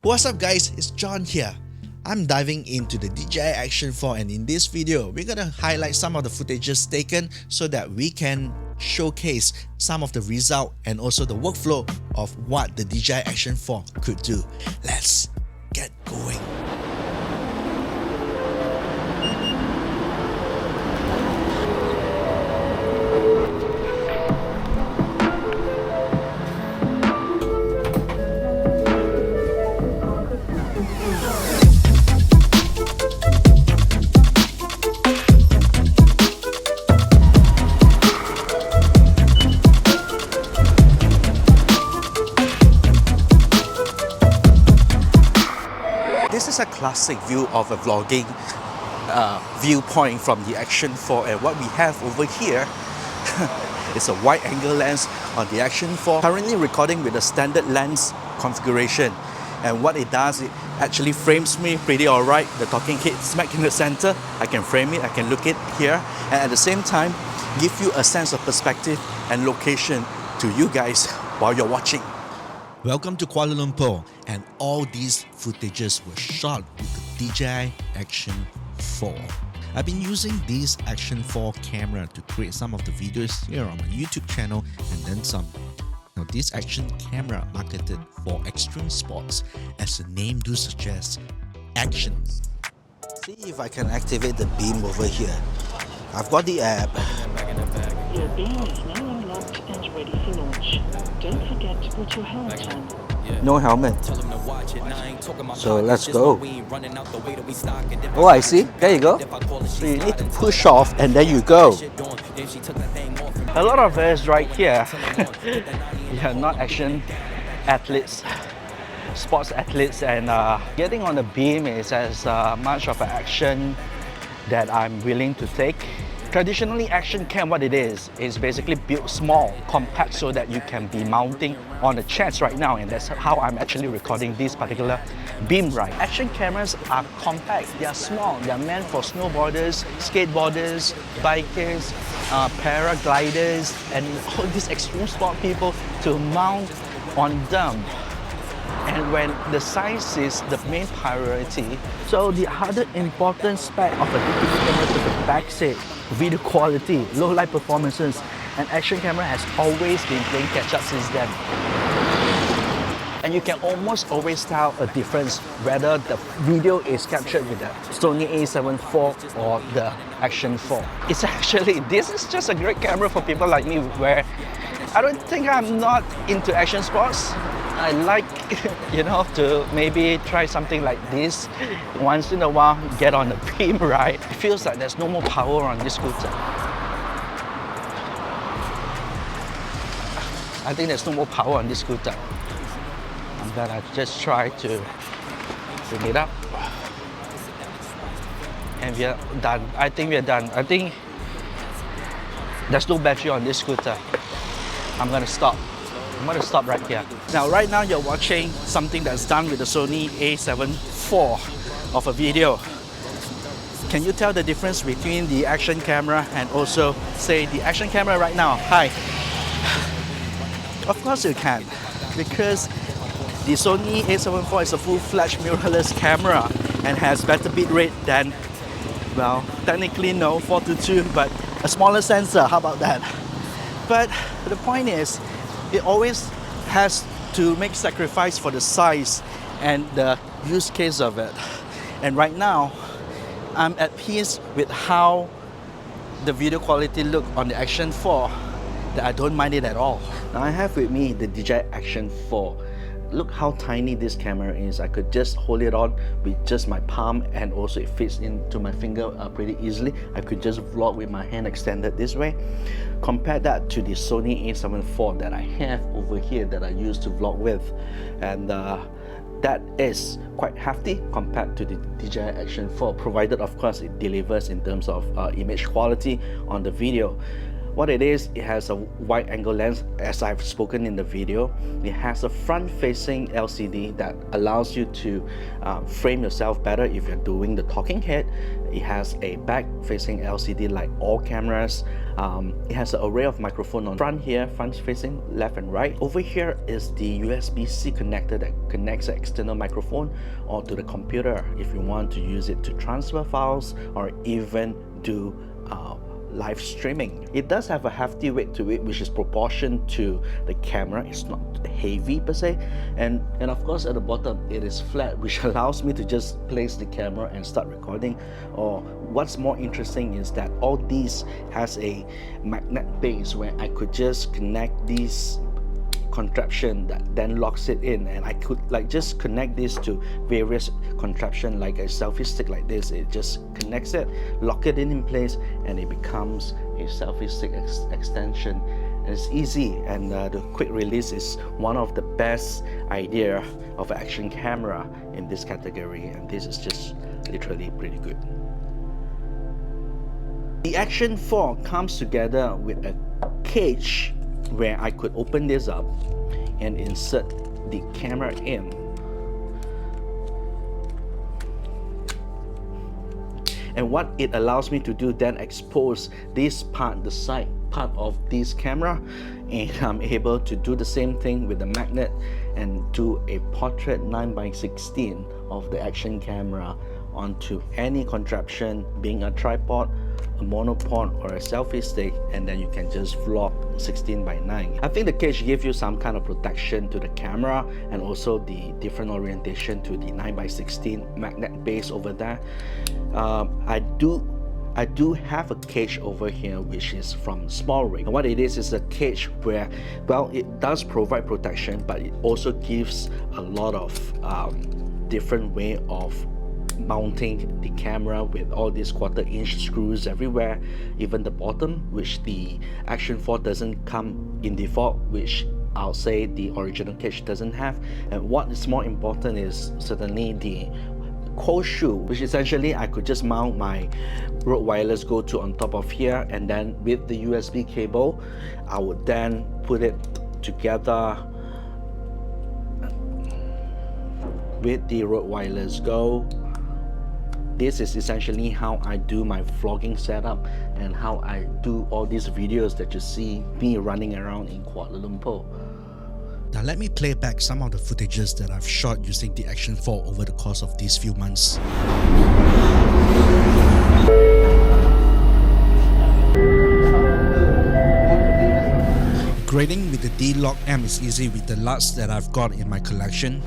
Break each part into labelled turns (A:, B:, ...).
A: What's up guys, it's John here. I'm diving into the DJI Action 4 and in this video, we're gonna highlight some of the footages taken so that we can showcase some of the result and also the workflow of what the DJI Action 4 could do. Let's get going. This is a classic view of a vlogging viewpoint from the Action 4, and what we have over here is a wide angle lens on the Action 4, currently recording with a standard lens configuration. And what it does, it actually frames me pretty alright. The talking head smack in the center, I can frame it, I can look it here, and at the same time give you a sense of perspective and location to you guys while you're watching. Welcome to Kuala Lumpur, and all these footages were shot with the DJI Action 4. I've been using this Action 4 camera to create some of the videos here on my YouTube channel and then some. Now this action camera marketed for extreme sports, as the name do suggest, action. See if I can activate the beam over here. I've got the app.
B: Your beam is now unlocked and ready for launch. Don't forget to put your helmet on.
A: No helmet. So let's go. Oh, I see. There you go. So you need to push off and then you go. A lot of us right here, we are not action athletes, sports athletes, and getting on the beam is as much of an action that I'm willing to take. Traditionally, action cam, what it is basically built small, compact, so that you can be mounting on the chest right now, and that's how I'm actually recording this particular beam ride. Action cameras are compact, they are small, they are meant for snowboarders, skateboarders, bikers, paragliders, and all these extreme sport people to mount on them. And when the size is the main priority, so the other important spec of a DJI camera is the backside, video quality, low light performances, and action camera has always been playing catch up since then. And you can almost always tell a difference whether the video is captured with the Sony a7 IV or the Action 4. It's actually, this is just a great camera for people like me where I don't think I'm not into action sports. I like, to maybe try something like this once in a while, get on a beam ride. It feels like there's no more power on this scooter. I think there's no more power on this scooter. I'm gonna just try to bring it up. And we are done. I think we are done. I think there's no battery on this scooter. I'm gonna stop. I'm going to stop right here. Now, right now you're watching something that's done with the Sony a7 IV of a video. Can you tell the difference between the action camera and also, say, the action camera right now? Hi. Of course you can, because the Sony a7 IV is a full-fledged mirrorless camera and has better bit rate than, well, technically no, 4:2, but a smaller sensor. How about that? But the point is, it always has to make sacrifice for the size and the use case of it. And right now, I'm at peace with how the video quality look on the Action 4, that I don't mind it at all. Now I have with me the DJI Action 4. Look how tiny this camera is. I could just hold it on with just my palm, and also it fits into my finger pretty easily. I could just vlog with my hand extended this way. Compare that to the Sony a7 IV that I have over here that I used to vlog with, and that is quite hefty compared to the DJI Action 4, provided of course it delivers in terms of image quality on the video. What it is, it has a wide angle lens, as I've spoken in the video. It has a front-facing LCD that allows you to frame yourself better if you're doing the talking head. It has a back-facing LCD like all cameras. It has an array of microphone on front here, front-facing, left and right. Over here is the USB-C connector that connects an external microphone or to the computer if you want to use it to transfer files or even do live streaming. It does have a hefty weight to it, which is proportion to the camera. It's not heavy per se, and of course at the bottom it is flat, which allows me to just place the camera and start recording. Or what's more interesting is that all these has a magnet base where I could just connect these contraption that then locks it in, and I could like just connect this to various contraption like a selfie stick like this. It just connects it, lock it in place, and it becomes a selfie stick extension. And it's easy, and the quick release is one of the best idea of an action camera in this category, and this is just literally pretty good. The Action 4 comes together with a cage where I could open this up and insert the camera in. And what it allows me to do then expose this part, the side part of this camera, and I'm able to do the same thing with the magnet and do a portrait 9:16 of the action camera onto any contraption, being a tripod, a monopod, or a selfie stick, and then you can just vlog 16:9. I think the cage gives you some kind of protection to the camera and also the different orientation to the 9:16 magnet base over there. I do have a cage over here which is from Small Rig. And what it is a cage where, well, it does provide protection, but it also gives a lot of different way of mounting the camera with all these 1/4" screws everywhere, even the bottom, which the Action 4 doesn't come in default, which I'll say the original cage doesn't have. And what is more important is certainly the cold shoe, which essentially I could just mount my Rode Wireless Go 2 on top of here, and then with the USB cable I would then put it together with the Rode Wireless Go. This is essentially how I do my vlogging setup and how I do all these videos that you see me running around in Kuala Lumpur.
C: Now let me play back some of the footages that I've shot using the Action 4 over the course of these few months. Grading with the D-Log M is easy with the LUTs that I've got in my collection.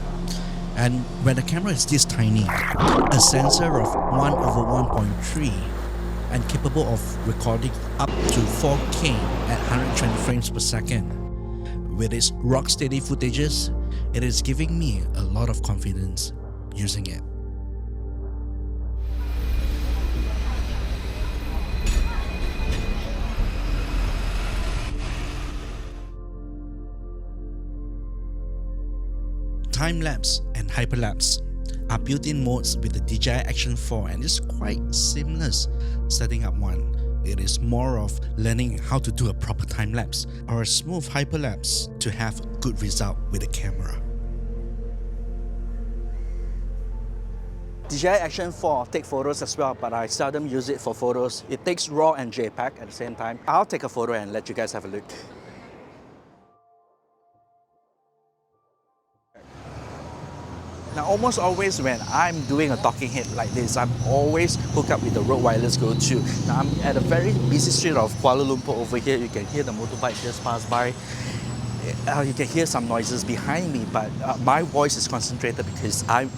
C: And when the camera is this tiny, a sensor of 1/1.3 and capable of recording up to 4K at 120 frames per second. With its rock steady footages, it is giving me a lot of confidence using it. Time-lapse and hyperlapse are built-in modes with the DJI Action 4, and it's quite seamless setting up one. It is more of learning how to do a proper time-lapse or a smooth hyperlapse to have a good result with the camera.
A: DJI Action 4 take photos as well, but I seldom use it for photos. It takes RAW and JPEG at the same time. I'll take a photo and let you guys have a look. Now, almost always when I'm doing a talking head like this, I'm always hooked up with the Rode Wireless Go 2. Now, I'm at a very busy street of Kuala Lumpur over here. You can hear the motorbike just pass by. You can hear some noises behind me, but my voice is concentrated because I'm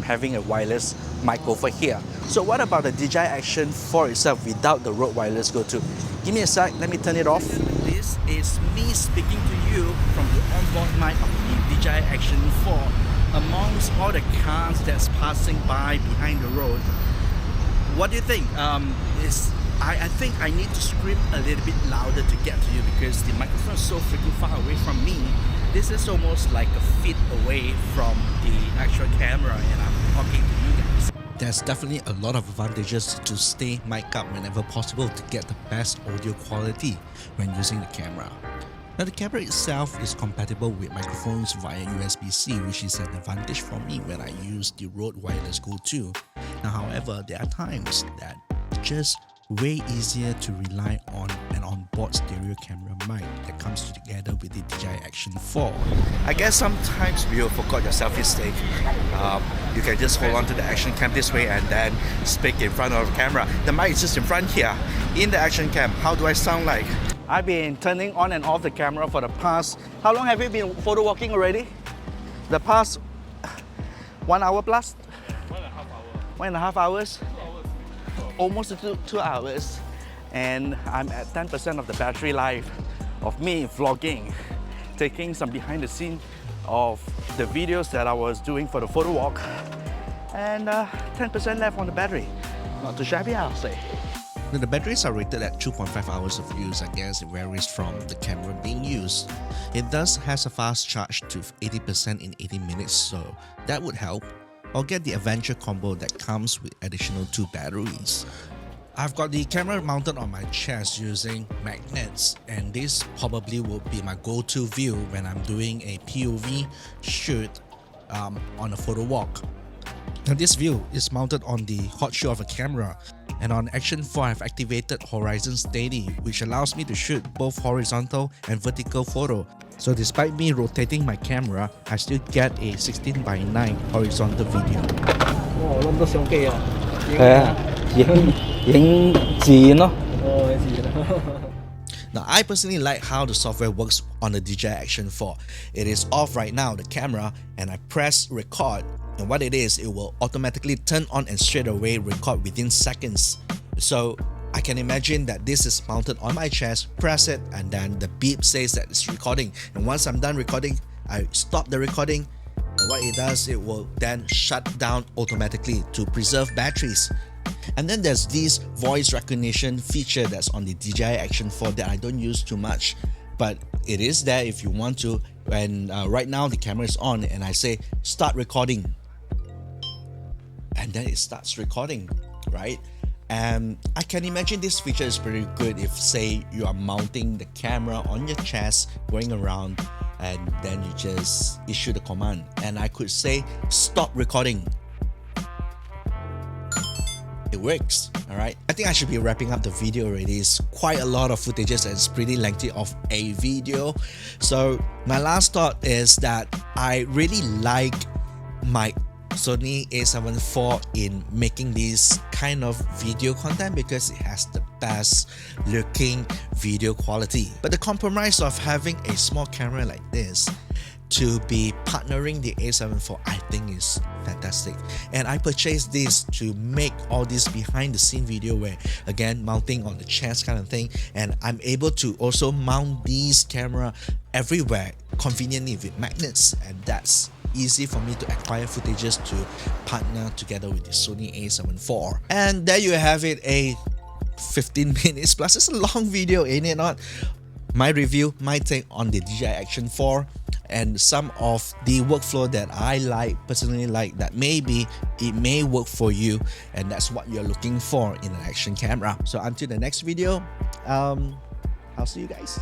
A: having a wireless mic over here. So what about the DJI Action 4 itself without the Rode Wireless Go 2? Give me a sec, let me turn it off. This is me speaking to you from the onboard mic of the DJI Action 4. Amongst all the cars that's passing by behind the road, what do you think? I think I need to scream a little bit louder to get to you because the microphone is so freaking far away from me. This is almost like a feet away from the actual camera, and I'm talking to you guys.
C: there's definitely a lot of advantages to stay mic'd up whenever possible to get the best audio quality when using the camera. Now the camera itself is compatible with microphones via USB-C, which is an advantage for me when I use the Rode Wireless Go 2. Now however, there are times that it's just way easier to rely on an onboard stereo camera mic that comes together with the DJI Action 4.
A: I guess sometimes you forgot your selfie stick. You can just hold on to the action cam this way and then speak in front of the camera. The mic is just in front here. In the action cam, how do I sound like? I've been turning on and off the camera for the past... How long have you been photo walking already? The past 1 hour plus? 1.5 hours. Almost 2 hours, and I'm at 10% of the battery life of me vlogging, taking some behind the scene of the videos that I was doing for the photo walk, and 10% left on the battery. Not too shabby, I'll say.
C: Now, the batteries are rated at 2.5 hours of use. I guess it varies from the camera being used. It does has a fast charge to 80% in 80 minutes, so that would help. Or get the Adventure combo that comes with additional 2 batteries. I've got the camera mounted on my chest using magnets, and this probably will be my go-to view when I'm doing a POV shoot on a photo walk. Now this view is mounted on the hot shoe of a camera, and on Action 4 I've activated Horizon Steady, which allows me to shoot both horizontal and vertical photo. So despite me rotating my camera, I still get a 16:9 horizontal video. Now I personally like how the software works on the DJI Action 4. It is off right now, the camera, and I press record, and what it is, it will automatically turn on and straight away record within seconds. So I can imagine that this is mounted on my chest, press it, and then the beep says that it's recording. And once I'm done recording, I stop the recording, and what it does, it will then shut down automatically to preserve batteries. And then there's this voice recognition feature that's on the DJI Action 4 that I don't use too much, but it is there if you want to. And right now the camera is on, and I say start recording, and then it starts recording, right? And I can imagine this feature is pretty good if, say, you are mounting the camera on your chest, going around, and then you just issue the command. And I could say, stop recording. It works, alright? I think I should be wrapping up the video already. It's quite a lot of footages and it's pretty lengthy of a video. So my last thought is that I really like my Sony a7 IV in making this kind of video content because it has the best looking video quality. But the compromise of having a small camera like this to be partnering the a7 IV, I think is fantastic. And I purchased this to make all this behind the scene video where, again, mounting on the chest kind of thing, and I'm able to also mount these camera everywhere conveniently with magnets, and that's easy for me to acquire footages to partner together with the Sony a7 IV. And there you have it, a 15 minutes plus. It's a long video, ain't it not? My review, my take on the DJI Action 4, and some of the workflow that I personally like, that maybe it may work for you, and that's what you're looking for in an action camera. So until the next video, I'll see you guys.